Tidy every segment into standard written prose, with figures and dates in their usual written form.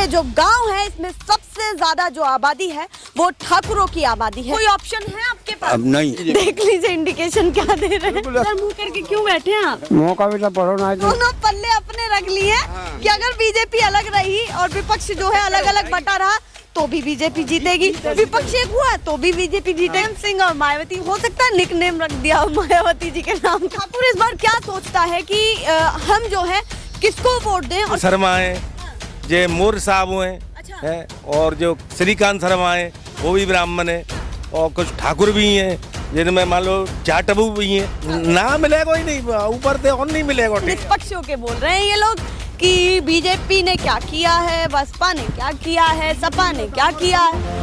ये जो गांव है इसमें सबसे ज्यादा जो आबादी है वो ठाकुरों की आबादी है। कोई ऑप्शन है आपके पास? अब नहीं। देख लीजिए इंडिकेशन क्या दे रहे हैं। मुंह करके क्यों बैठे हैं आप? मौका भी तो पढ़ो ना। दोनों पल्ले अपने रख लिए कि अगर बीजेपी अलग रही और विपक्ष जो है अलग अलग बटा रहा तो भी बीजेपी जीतेगी, विपक्ष एक हुआ तो भी बीजेपी जीतेगी। सिंह और मायावती, हो सकता है निकनेम रख दिया मायावती जी के नाम। ठाकुर इस बार क्या सोचता है कि हम जो है किसको वोट दें? और शर्मा है, जे मोर साहब हैं, अच्छा। है, और जो श्रीकांत शर्मा है वो भी ब्राह्मण है, और कुछ ठाकुर भी हैं जिनमें मान लो जाटबू भी हैं। ना मिलेगा ही नहीं, ऊपर से और नहीं मिलेगा। निष्पक्षों के बोल रहे हैं ये लोग कि बीजेपी ने क्या किया है, बसपा ने क्या किया है, सपा ने क्या किया है।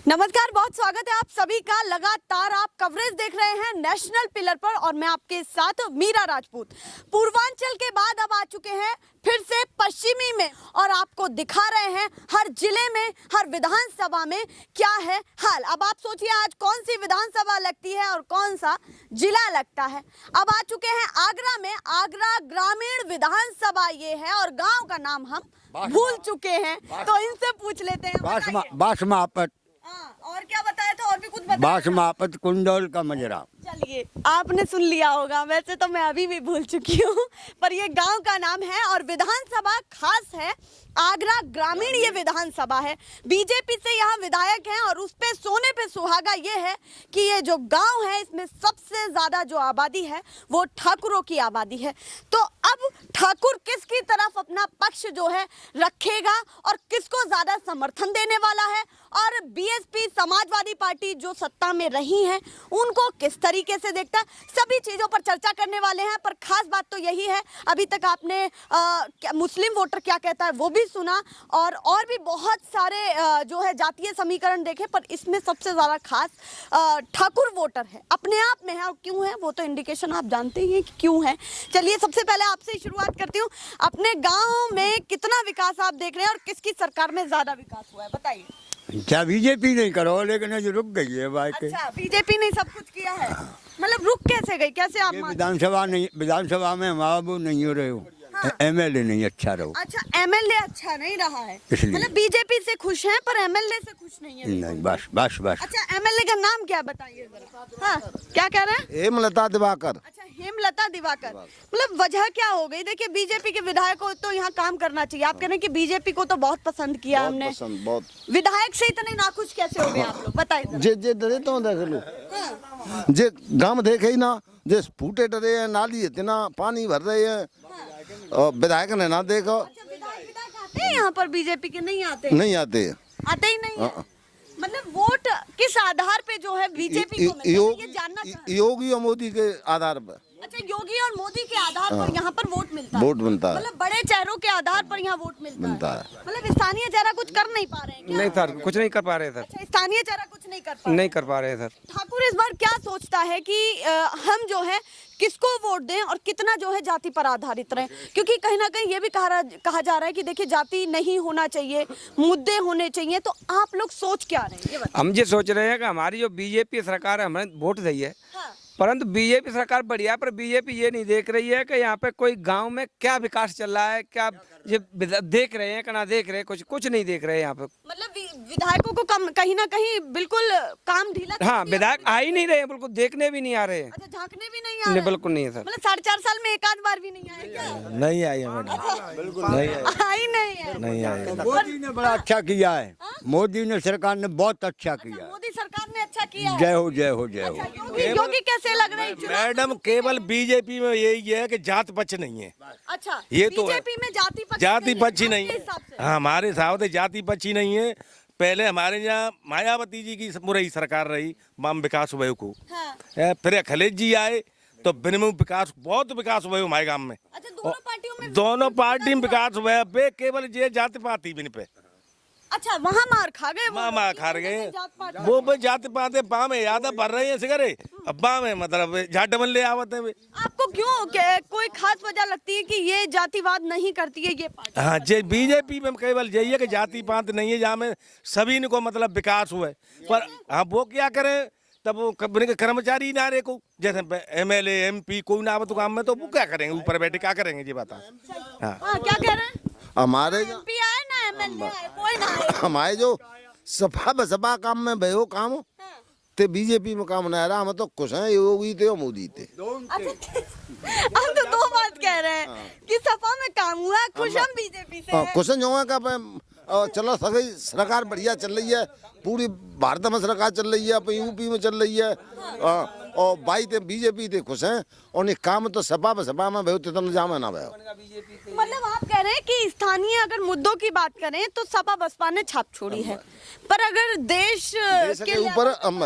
नमस्कार, बहुत स्वागत है आप सभी का। लगातार आप कवरेज देख रहे हैं नेशनल पिलर पर और मैं आपके साथ मीरा राजपूत। पूर्वांचल के बाद अब आ चुके हैं फिर से पश्चिमी में और आपको दिखा रहे हैं हर जिले में, हर विधानसभा में क्या है हाल। अब आप सोचिए आज कौन सी विधानसभा लगती है और कौन सा जिला लगता है। अब आ चुके हैं आगरा में, आगरा ग्रामीण विधानसभा ये है और गाँव का नाम हम भूल चुके हैं, तो इनसे पूछ लेते हैं। बासमापत। और क्या बताया था? और भी कुछ बताया? बासमापत कुंडल का मजरा। चलिए, आपने सुन लिया होगा, वैसे तो मैं अभी भी भूल चुकी हूँ, पर ये गांव का नाम है और विधानसभा खास है आगरा ग्रामीण। ये विधानसभा है, बीजेपी से यहाँ विधायक हैं और उस पे सोने पे सुहागा ये है कि ये जो गांव है इसमें सबसे ज्यादा जो आबादी है वो ठाकुरों की आबादी है। तो अब ठाकुर किसकी तरफ अपना पक्ष जो है रखेगा और किसको ज्यादा समर्थन देने वाला है, और बीएसपी समाजवादी पार्टी जो सत्ता में रही है उनको किस तरीके से देखता है, सभी चीजों पर चर्चा करने वाले हैं। पर खास बात तो यही है, अभी तक आपने मुस्लिम वोटर क्या कहता है वो भी सुना और भी बहुत सारे जो है जातीय समीकरण देखे, पर इसमें सबसे ज्यादा खास ठाकुर वोटर है, अपने आप में है। और क्यों है वो तो इंडिकेशन आप जानते ही हैं कि क्यों है। चलिए सबसे पहले आपसे ही शुरुआत करती हूँ, अपने गाँव में कितना विकास आप देख रहे हैं और किसकी सरकार में ज्यादा विकास हुआ है, बताइए। क्या बीजेपी नहीं करो, लेकिन जो रुक गई है बाइक। अच्छा, बीजेपी ने सब कुछ किया है, मतलब रुक कैसे गई, कैसे आप? विधानसभा नहीं, विधानसभा में हमारा वो नहीं हो रहे हो। हाँ। एमएलए नहीं अच्छा रहो। अच्छा, एमएलए अच्छा नहीं रहा है, मतलब बीजेपी से खुश हैं पर एमएलए से खुश नहीं है। नहीं, बस बस बस। अच्छा, एमएलए का नाम क्या बताइए जरा। हाँ, क्या कह रहे हैं? हेमलता दिवाकर। अच्छा, हेमलता दिवाकर, मतलब वजह क्या हो गई? देखिए बीजेपी के विधायक को तो यहाँ काम करना चाहिए, आप कह रहे हैं कि बीजेपी को तो बहुत पसंद किया हमने, बहुत। विधायक से इतने नाखुश कैसे हो गए आप लोग, बताइए। जे डरे तो देख लो, जे गांव देखे ही ना, जे फूटे डरे हैं, नाली इतना पानी भर रहे हैं और विधायक ने ना देखो। अच्छा, विधायक आते हैं यहाँ पर बीजेपी के? नहीं आते, नहीं आते, आते ही नहीं है। मतलब वोट किस आधार पे जो है बीजेपी को मिलता है, ये जानना चाहते हैं। योगी और मोदी के आधार पर। अच्छा, योगी और मोदी के आधार पर यहाँ पर वोट मिलता है, वोट बनता है, मतलब बड़े चेहरों के आधार पर यहाँ वोट मिलता है। है। मतलब स्थानीय चेहरा कुछ कर नहीं पा रहे हैं क्या? नहीं सर, कुछ नहीं कर पा रहे सर। अच्छा, स्थानीय चेहरा कुछ नहीं कर पा नहीं कर पा रहे सर। ठाकुर इस बार क्या सोचता है कि हम जो है किसको वोट दें और कितना जो है जाति पर आधारित रहे, क्योंकि कहीं ना कहीं ये भी कहा जा रहा है कि देखिए जाति नहीं होना चाहिए, मुद्दे होने चाहिए, तो आप लोग सोच क्या रहे हैं ये बताइए। हम ये सोच रहे हैं कि हमारी जो बीजेपी सरकार है, हमें वोट दी है, हाँ। परंतु बीजेपी सरकार बढ़िया, पर बीजेपी ये नहीं देख रही है कि यहाँ पे कोई गांव में क्या विकास चल रहा है, क्या ये देख रहे हैं कि ना देख रहे, कुछ नहीं देख रहे यहाँ पे। मतलब विधायकों को कहीं ना कहीं बिल्कुल काम ढीला। हाँ, विधायक आ ही नहीं रहे हैं, बिल्कुल देखने भी नहीं आ रहे हैं। अच्छा, झांकने भी नहीं आ रहे? बिल्कुल नहीं है सर। मतलब 4.5 साल में एक आध बार भी नहीं आए क्या? नहीं आई है मैडम, बिल्कुल नहीं आई नहीं है। नहीं आई। मोदी ने बड़ा अच्छा किया है, मोदी ने सरकार ने बहुत अच्छा किया है। मोदी सरकार ने अच्छा किया है। जय हो जय हो जय हो। योगी कैसे लग रहे हैं? मैडम केवल बीजेपी में यही है कि जात पक्ष नहीं है। अच्छा, ये तो बीजेपी में जाति पक्ष ही नहीं आपके है। हिसाब से? हाँ, हमारे हिसाब से जाति पक्ष ही नहीं है। पहले हमारे यहाँ मायावती जी की मुरई सरकार रही, वाम विकास हुए को। हाँ। फिर अखिलेश जी आए तो बिनमु विकास, बहुत विकास हुए हमारे गाँव में। अच्छा, दोनों पार्टियों में दोनों पार्टी में विकास हुआ है, केवल ये जाति पाति बिन पे। अच्छा, वहाँ मार खा गए वो माँ लोग, खा कि गए जात पात का? वो जाते पाते पा में यादा भर रहे हैं सिगरे अब्बा में मतलब झाट बन ले आवत है वे। आपको क्यों कोई खास वजह लगती है कि ये जातिवाद नहीं करती है ये पार्टी? हाँ जे बीजेपी में केवल यही है कि जाति पात नहीं है, जहाँ में सभी को मतलब विकास हुआ है, पर हाँ वो क्या करें तब वो कंपनी के कर्मचारी ना रहे को, जैसे MLA MP कोई ना आवत काम में, तो वो क्या करेंगे ऊपर बैठे क्या करेंगे ये बता। हाँ हाँ, क्या कह रहे हैं? हमारे MP आए ना MLA आए, कोई ना आए। हमारे जो सफा बसपा काम में भयो काम ते बीजेपी में काम नहीं रहा, हम तो खुश हैं योगी थे और मोदी थे। अच्छा, हम तो दो बात कह रहे हैं कि सपा में काम हुआ, खुश हम बीजेपी से हैं। क्वेश्चन जो है का चलो सभी सरकार बढ़िया चल रही है, पूरी भारत में सरकार चल रही है, अपन यूपी में चल रही है, और बाई थे बीजेपी थे खुश हैं, और काम तो सपा में भयो थे तो जामे ना भयो। मतलब आप कह रहे हैं कि स्थानीय अगर मुद्दों की बात करें तो सपा बसपा ने छाप छोड़ी है, पर अगर देश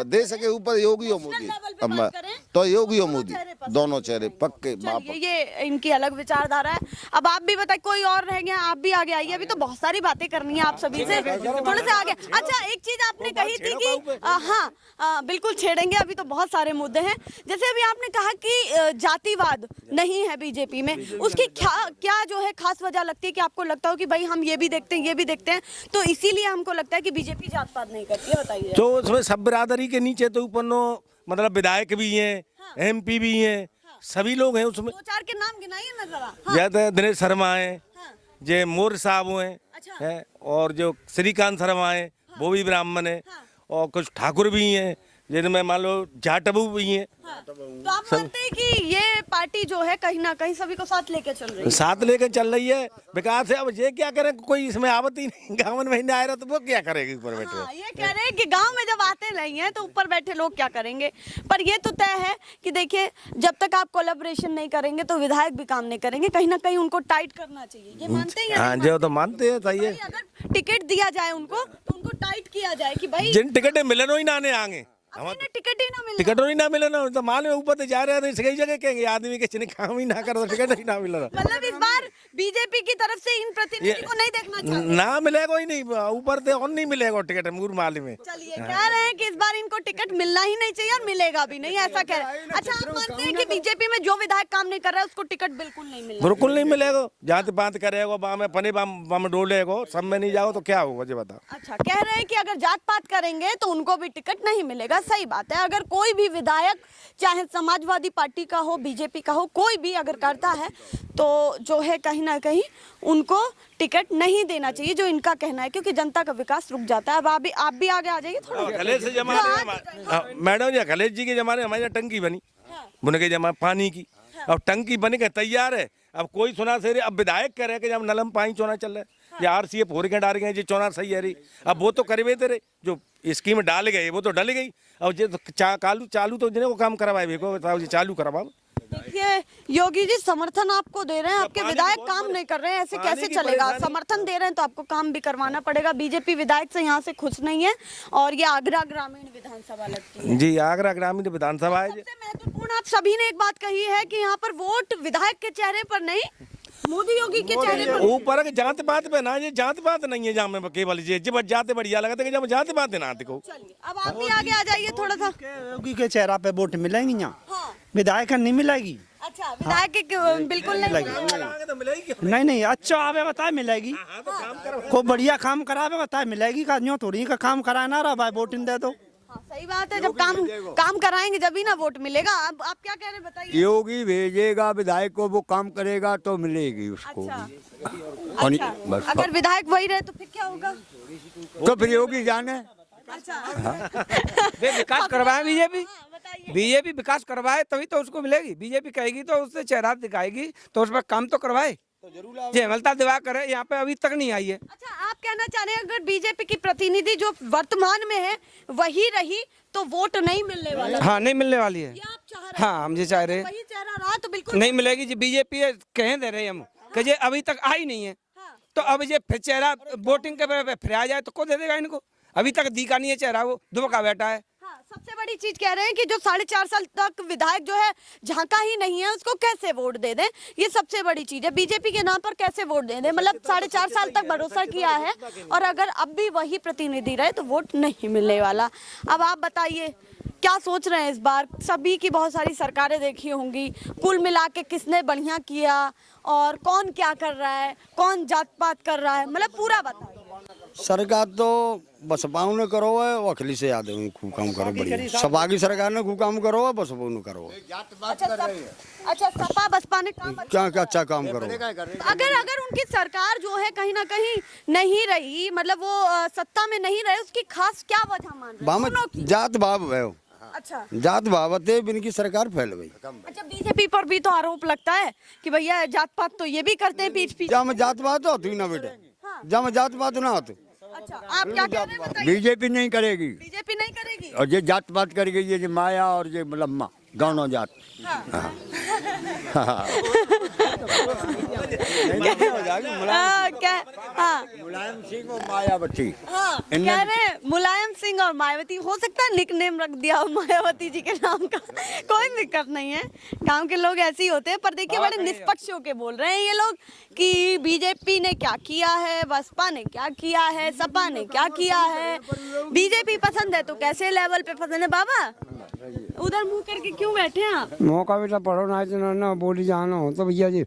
देश के ऊपर योगी और मोदी, लेवल पे बात करें, तो योगी और मोदी दोनों चेहरे पक्के बाप। ये इनकी अलग विचारधारा है। अब आप भी बताइए, कोई और रह गया, आप भी आगे आइए, अभी तो बहुत सारी बातें करनी है आप सभी से, थोड़े से आगे। अच्छा, एक चीज आपने कही थी कि हाँ बिल्कुल छेड़ेंगे, अभी तो बहुत सारे मुद्दे हैं। जैसे अभी आपने कहा कि जातिवाद नहीं है बीजेपी में, उसकी क्या जो है खास वजह लगती है कि आपको लगता हो कि भाई हम ये भी देखते हैं, ये भी देखते हैं, तो इसीलिए हमको लगता है कि बीजेपी जात पात नहीं करती है? बताइए। तो उसमें सब बिरादरी के नीचे तो ऊपर नो मतलब विधायक भी हैं, MP भी हैं, सभी लोग हैं उसमें। दो चार के नाम गिनाइए ना जरा। जैसे दिनेश शर्मा है, जे मोर साहब हैं, अच्छा। हैं, और जो श्रीकांत शर्मा है वो भी ब्राह्मण है, और कुछ ठाकुर भी हैं जिनमें मान लो जाटबू भी हैं। तो आप मानते हैं कि ये पार्टी जो है कहीं ना कहीं सभी को साथ लेके चल रही है? साथ लेकर चल रही है, विकास है। अब ये क्या करें, कोई इसमें आवत ही नहीं, गाँव में नहीं आ रहा तो वो क्या करेगी ऊपर बैठे। हाँ, ये कह रहे हैं कि गांव में जब आते नहीं है तो ऊपर बैठे लोग क्या करेंगे। पर ये तो तय है कि देखिए, जब तक आप कोलैबोरेशन नहीं करेंगे तो विधायक भी काम नहीं करेंगे, कहीं ना कहीं उनको टाइट करना चाहिए। ये मानते हैं या हाँ नहीं जो तो मानते हैं, सही है। मानते? अगर टिकट दिया जाए उनको तो उनको टाइट किया जाए कि भाई जिन टिकटें मिलन ही ना आने आगे, अपने टिकट ही ना मिले। टिकट ही ना मिले ना, तो मान लो ऊपर तो जा रहे हैं तो कई जगह कहेंगे आदमी के चिन्ह काम ही ना करो, टिकट ही ना मिल रहा। मतलब इस बार बीजेपी की तरफ से इन प्रतिनिधि को नहीं देखना चाहते। ना मिलेगा ही नहीं, ऊपर से और नहीं मिलेगा टिकट मूर माली में। चलिए, कह रहे हैं कि इस बार इनको टिकट मिलना ही नहीं चाहिए और मिलेगा भी नहीं, ऐसा कह रहे हैं। अच्छा, आप मानते हैं कि बीजेपी में जो विधायक काम नहीं कर रहा है उसको टिकट बिल्कुल नहीं मिलना? बिल्कुल नहीं मिलेगा, जात पात करेगा बाम पने बम डोलेगा, सब में नहीं जाओ तो क्या होगा ये बता। अच्छा, कह रहे हैं कि अगर जात पात करेंगे तो उनको भी टिकट नहीं मिलेगा। सही बात है, अगर कोई भी विधायक चाहे समाजवादी पार्टी का हो, बीजेपी का हो, कोई भी अगर करता है तो जो है कहीं ना कहीं उनको टिकट नहीं देना चाहिए, जो इनका कहना है, क्योंकि जनता का विकास रुक जाता है। अब आप भी आगे आ जाइए थोड़ा। खलेज से जमाने मैडम जी, खलेज जी के जमाने हमारे यहाँ टंकी बनी, बुन के जमा पानी की, अब टंकी बन के तैयार है। अब कोई सुना से अब विधायक कह रहे कि जब नलम पानी चोना चल रहा है, ये RCF फोर के डाल गए, जी चोना सही है रही। अब वो तो करवे तेरे जो स्कीम डाल गए वो तो डल गई, और ये तो चालू तो जिन्हें को काम करवाए भी चालू करवाओ। देखिए योगी जी, समर्थन आपको दे रहे हैं, आपके विधायक काम नहीं कर रहे हैं, ऐसे कैसे चलेगा? समर्थन दे रहे हैं तो आपको काम भी करवाना पड़ेगा। बीजेपी विधायक से यहाँ से खुश नहीं है, और ये आगरा ग्रामीण विधानसभा लगती है। जी, आगरा ग्रामीण विधानसभा है। सबसे महत्वपूर्ण आप सभी ने एक बात कही है कि यहाँ पर वोट विधायक के चेहरे पर नहीं, मोदी योगी के चेहरे पर। ऊपर जात पात पे ना, ये जात पात नहीं है, जहाँ में केवल ये जब जाते बढ़िया लगता है, जब जात पात ना देखो। चलिए, अब आप भी आगे आ जाइए थोड़ा सा। योगी के चेहरा पे वोट मिलेंगी यहाँ, हाँ। विधायक का नहीं मिलेगी। अच्छा, विधायक के बिल्कुल नहीं मिलेगा। नहीं अच्छा आवे बताए मिलेगी, को बढ़िया काम करावे बताए मिलेगी, का यूँ थोड़ी का काम कराना रहा भाई वोटिंग दे दो। हाँ, सही बात है, जब काम कराएंगे जब ही ना वोट मिलेगा। अब आप क्या कह रहे हैं बताइए? योगी भेजेगा विधायक को, वो काम करेगा तो मिलेगी उसको। अच्छा, और अच्छा। बस। अगर विधायक वही रहे तो फिर क्या होगा? तो फिर योगी जाने। विकास करवाए बीजेपी विकास करवाए तभी तो उसको मिलेगी। बीजेपी कहेगी तो उससे चेहरा दिखाएगी तो उस पर काम तो करवाए। जयमलता दिवाकर है यहाँ पे अभी तक नहीं आई है। अच्छा, आप कहना चाह रहे हैं अगर बीजेपी की प्रतिनिधि जो वर्तमान में है वही रही तो वोट नहीं मिलने वाला? हाँ, नहीं मिलने वाली है। ये आप चाह रहे हैं? हाँ, हम ये चाह रहे हैं। वही चेहरा रहा तो बिल्कुल नहीं मिलेगी जी। बीजेपी कह दे रहे हैं हम कि ये अभी तक आई नहीं है, तो अब ये फिर चेहरा वोटिंग के फिर आ जाए तो को दे देगा इनको? अभी तक दिखा नहीं है चेहरा, वो दुबका बैठा है। सबसे बड़ी चीज कह रहे हैं कि जो 4.5 साल तक विधायक जो है झांका ही नहीं है उसको कैसे वोट दे दें, ये सबसे बड़ी चीज है। बीजेपी के नाम पर कैसे वोट दे दें, मतलब 4.5 साल तक भरोसा किया है और अगर अब भी वही प्रतिनिधि रहे तो वोट नहीं मिलने वाला। अब आप बताइए क्या सोच रहे हैं इस बार? सभी की बहुत सारी सरकारें देखी होंगी, कुल मिला के किसने बढ़िया किया और कौन क्या कर रहा है, कौन जात पात कर रहा है, मतलब पूरा बताइए। सरकार तो बसपा ने करो है, वो अखिलेश यादव ने खूब काम करो बढ़िया। सपा की सरकार ने खूब काम करो है, बसपा ने करो है। अच्छा सपा बसपा ने काम क्या क्या अच्छा काम करो। अगर उनकी सरकार जो है कहीं ना कहीं नहीं रही, मतलब वो सत्ता में नहीं रहे, उसकी खास क्या वजह मान रहे बाम हैं दोनों की? जात भाव है, अच्छा जात भावते इनकी सरकार फैल गई। अच्छा बीजेपी पर भी तो आरोप लगता है कि भैया जात पात तो ये भी करते हैं पीछ पीछ। जहाँ में जात पात होती ना बेटे, जहाँ में जात पात ना होती। अच्छा आप क्या कह रहे हैं बताइए? बीजेपी नहीं करेगी बीजेपी नहीं करेगी। और ये जात पात करेगी, ये जो माया और ये लम्मा दोनों जात। क्या हाँ मुलायम सिंह और मायावती। हाँ कह रहे हैं मुलायम सिंह और मायावती, हो सकता है निकनेम रख दिया हो मायावती जी के नाम का, कोई दिक्कत नहीं है, गांव के लोग ऐसे ही होते हैं। पर देखिए बड़े निष्पक्ष होके बोल रहे हैं ये लोग कि बीजेपी ने क्या किया है, बसपा ने क्या किया है, सपा ने क्या किया है। बीजेपी पसंद है तो कैसे लेवल पे पसंद है? बाबा उधर मुंह करके क्यों बैठे हैं आप? मौका बेटा पढ़ो ना बोली जाना हो तो भैया जी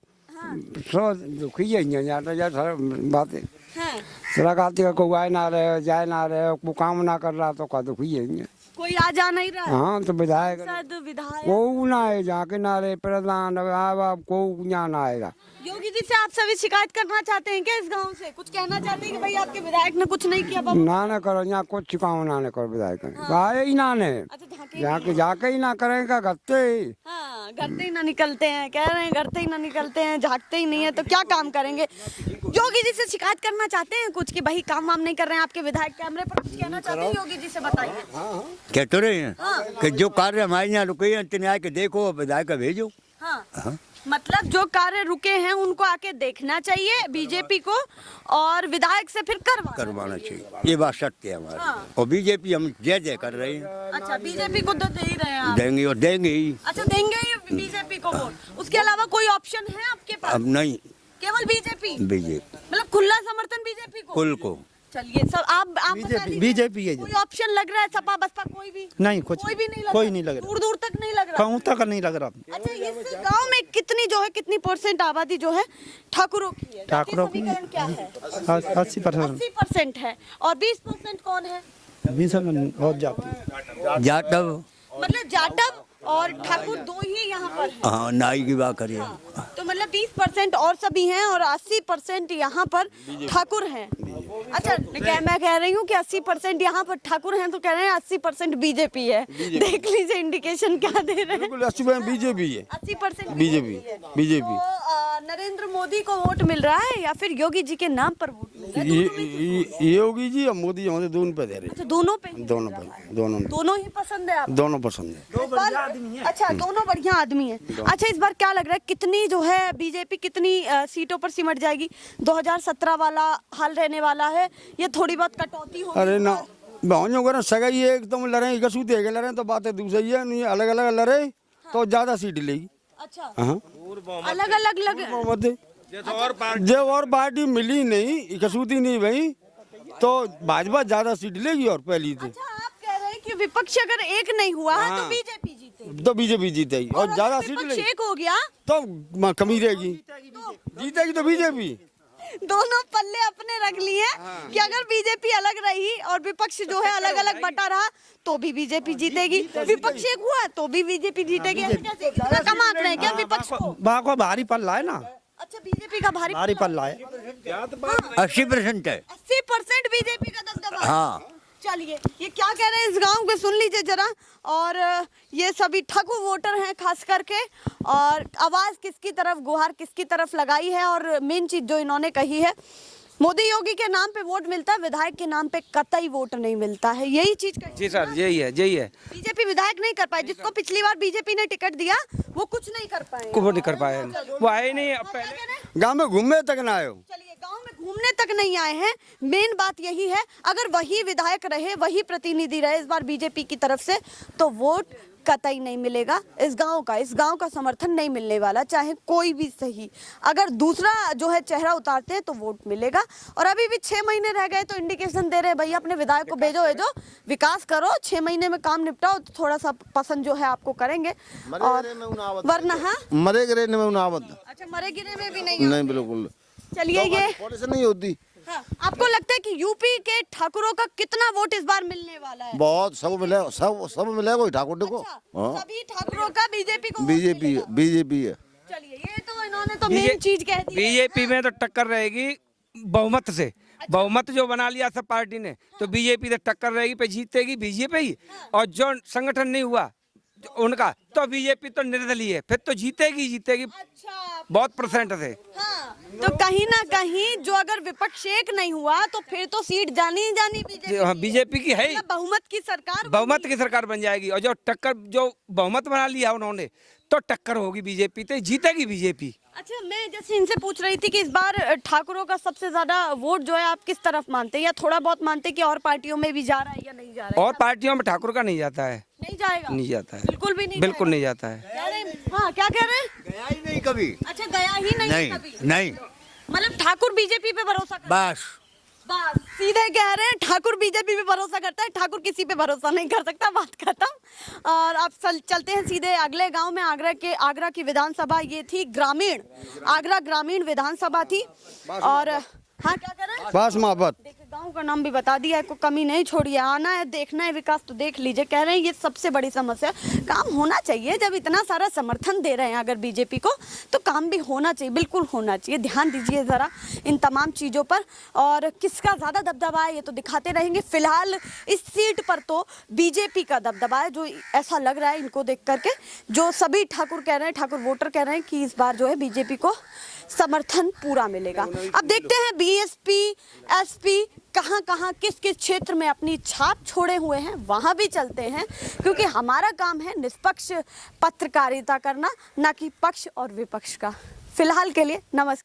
सो दुखी है जाता जा बातें हाँ। सरकार का कोई आए ना रहे जाए ना रहे, वो काम ना कर रहा तो का दुखी है। कोई आ जा नहीं रहा है। हाँ तो विधायक विधायक को ना आए, जाके ना रहे प्रधान को यहाँ ना आएगा। योगी जी से आप सभी शिकायत करना चाहते हैं क्या इस गांव से? कुछ कहना चाहते हैं कि भाई आपके विधायक ने कुछ नहीं किया? बाबू ना करो यहाँ कुछ काम ना करो विधायक आए ही ना ने, अच्छा जाके ही ना करेगा करते ही। हाँ घरते ही ना निकलते हैं, कह रहे हैं घरते ही ना निकलते हैं, झाँकते ही नहीं है तो क्या काम करेंगे? योगी जी से शिकायत करना चाहते हैं कुछ कि भाई काम वाम नहीं कर रहे हैं आपके विधायक, कैमरे पर कुछ कहना चाहते हैं योगी जी से? बताइए। कह तो रहे हैं कि जो कार्य हमारे यहाँ रुके हैं इतने आके देखो, विधायक भेजो। हाँ मतलब जो कार्य रुके हैं उनको आके देखना चाहिए बीजेपी को और विधायक से फिर करवाना चाहिए, ये बात सत्य है हमारी। और बीजेपी हम जय जय कर रहे हैं। अच्छा बीजेपी को तो दे ही रहे हैं आप। देंगे और देंगे ही। अच्छा देंगे ही बीजेपी को वोट, उसके अलावा कोई ऑप्शन है आपके पास? अब नहीं, केवल बीजेपी? बीजेपी मतलब खुला समर्थन बीजेपी को? कुल को। चलिए सब आप बता दीजिए। बीजेपी है कोई ऑप्शन लग रहा है? सपा बसपा कोई भी नहीं, कुछ कोई भी नहीं लग कोई नहीं लग रहा, दूर दूर तक नहीं लग रहा। कहूँ तक नहीं लग रहा। अच्छा इस गांव में कितनी जो है कितनी % आबादी जो है ठाकुरों की है? ठाकुरों की समीकरण क्या है? 80%। 80% है और 20% कौन है? 20% और जाती जाटव मतलब जाटव और ठाकुर दो ही यहाँ पर है। हाँ नाई की बात करिए। तो मतलब 20% और सभी हैं और 80% यहाँ पर ठाकुर हैं। अच्छा मैं कह रही हूँ कि 80% यहाँ पर ठाकुर हैं तो कह रहे हैं 80% बीजेपी है। देख लीजिए इंडिकेशन क्या दे रहे हैं। 80% बीजेपी है। 80% बीजेपी बीजेपी तो नरेंद्र मोदी को वोट मिल रहा है या फिर योगी जी के नाम पर वोट मिल रहा है? योगी जी और मोदी जी हमारे दोनों पे दे रहे। अच्छा दोनों पे? दोनों ही पसंद है आप? दोनों पसंद है। अच्छा दोनों बढ़िया आदमी है। अच्छा इस बार क्या लग रहा है कितनी जो है बीजेपी कितनी सीटों पर सिमट जाएगी? 2017 वाला हाल रहने वाला है, ये थोड़ी बहुत कटौती होगी? अरे ना भाइयों को सगाई एकदम लड़े एक देखे लड़े तो बात है दूसरी है, नहीं अलग अलग लड़े तो ज्यादा सीट लेगी। अच्छा हाँ अलग अलग लग जब और पार्टी मिली नहीं, इकसूती नहीं भाई तो भाजपा ज्यादा सीट लेगी और पहली थी। अच्छा आप कह रहे हैं कि विपक्ष अगर एक नहीं हुआ है तो बीजेपी जीतेगी? तो बीजेपी जीतेगी और ज्यादा सीट विपक्ष लेगी एक हो गया तो कमी रहेगी, जीतेगी तो बीजेपी। दोनों पल्ले अपने रख लिए कि अगर बीजेपी अलग रही और विपक्ष जो है अलग अलग बटा रहा तो भी बीजेपी जीतेगी, विपक्ष एक हुआ तो भी बीजेपी जीतेगी। कैसे इतना कम आंक रहे हैं क्या विपक्ष को? भारी पल्ला है ना। अच्छा बीजेपी का भारी पल्ला है। 80% है। 80% बीजेपी का दबदबा। हाँ चलिए ये क्या कह रहे हैं इस गांव के सुन लीजिए जरा। और ये सभी ठगू वोटर हैं खास करके, और आवाज किसकी तरफ, गुहार किसकी तरफ लगाई है। और मेन चीज जो इन्होंने कही है, मोदी योगी के नाम पे वोट मिलता है, विधायक के नाम पे कतई वोट नहीं मिलता है, यही चीज जी सर यही है। बीजेपी विधायक नहीं कर पाए, जिसको पिछली बार बीजेपी ने टिकट दिया वो कुछ नहीं कर पाए, कुछ नहीं कर पाए, वो आए नहीं। अब पहले गाँव में घूमे तक ना आयो। चलिए गांव में घूमने तक नहीं आए हैं। मेन बात यही है, अगर वही विधायक रहे, वही प्रतिनिधि रहे इस बार बीजेपी की तरफ से, तो वोट कतई नहीं मिलेगा इस गांव का समर्थन नहीं मिलने वाला, चाहे कोई भी सही। अगर दूसरा जो है चेहरा उतारते हैं तो वोट मिलेगा। और अभी भी 6 महीने रह गए तो इंडिकेशन दे रहे हैं भैया अपने विधायक को भेजो विकास करो, 6 महीने में काम निपटाओ तो थोड़ा सा पसंद जो है आपको करेंगे। और वरना हाँ मरे गिरे में उनावत। अच्छा, मरे गिरे में भी नहीं नहीं बिल्कुल। चलिए ये पॉलिसी नहीं होती। हाँ, आपको लगता है कि यूपी के ठाकुरों का कितना वोट इस बार मिलने वाला है? बहुत सब मिलेगा, सब मिलेगा ठाकुर को। अच्छा, सभी ठाकुरों का बीजेपी को बीजेपी है। चलिए ये तो इन्होंने तो मेन चीज कह दी। बीजेपी में तो टक्कर रहेगी बहुमत से। बहुमत जो बना लिया सब पार्टी ने, तो बीजेपी से टक्कर रहेगी, पे जीतेगी बीजेपी ही। और जो संगठन नहीं हुआ उनका, तो बीजेपी तो निर्दलीय है, फिर तो जीतेगी। अच्छा, बहुत परसेंट से। हाँ, तो कहीं ना कहीं जो अगर विपक्ष एक नहीं हुआ तो फिर तो सीट जानी ही जानी बीजेपी की है। बहुमत की सरकार, बहुमत की सरकार बन जाएगी। और जो बहुमत बना लिया उन्होंने, तो टक्कर होगी बीजेपी, तो जीतेगी बीजेपी। अच्छा, मैं जैसे इनसे पूछ रही थी कि इस बार ठाकुरों का सबसे ज्यादा वोट जो है आप किस तरफ मानते हैं, या थोड़ा बहुत मानते हैं कि और पार्टियों में भी जा रहा है या नहीं जा रहा है? और पार्टियों में ठाकुर का नहीं जाता है। नहीं जाएगा? नहीं जाता है, बिल्कुल भी नहीं, बिल्कुल नहीं जाता है। हाँ, क्या कह रहे हैं? गया ही नहीं कभी। अच्छा, गया ही नहीं कभी? नहीं। मतलब ठाकुर बीजेपी पे भरोसा करता है? बस सीधे कह रहे हैं, ठाकुर बीजेपी पे भरोसा करता है, ठाकुर किसी पे भरोसा नहीं कर सकता। बात खत्म। और अब चलते हैं सीधे अगले गांव में। आगरा की विधानसभा ये थी, आगरा ग्रामीण विधानसभा थी। और हाँ, क्या कर रहे हैं? बस मोहब्बत। देखिए, गांव का नाम भी बता दिया है, कोई कमी नहीं छोड़ी है। आना है, देखना है विकास तो देख लीजिए। कह रहे हैं ये सबसे बड़ी समस्या, काम होना चाहिए। जब इतना सारा समर्थन दे रहे हैं अगर बीजेपी को, तो काम भी होना चाहिए, बिल्कुल होना चाहिए। ध्यान दीजिए जरा इन तमाम चीज़ों पर। और किसका ज़्यादा दबदबा है ये तो दिखाते रहेंगे। फिलहाल इस सीट पर तो बीजेपी का दबदबा है, जो ऐसा लग रहा है इनको देख करके। जो सभी ठाकुर कह रहे हैं, ठाकुर वोटर कह रहे हैं कि इस बार जो है बीजेपी को समर्थन पूरा मिलेगा। अब देखते हैं बीएसपी एसपी कहां किस क्षेत्र में अपनी छाप छोड़े हुए हैं, वहां भी चलते हैं, क्योंकि हमारा काम है निष्पक्ष पत्रकारिता करना, ना कि पक्ष और विपक्ष का। फिलहाल के लिए नमस्कार।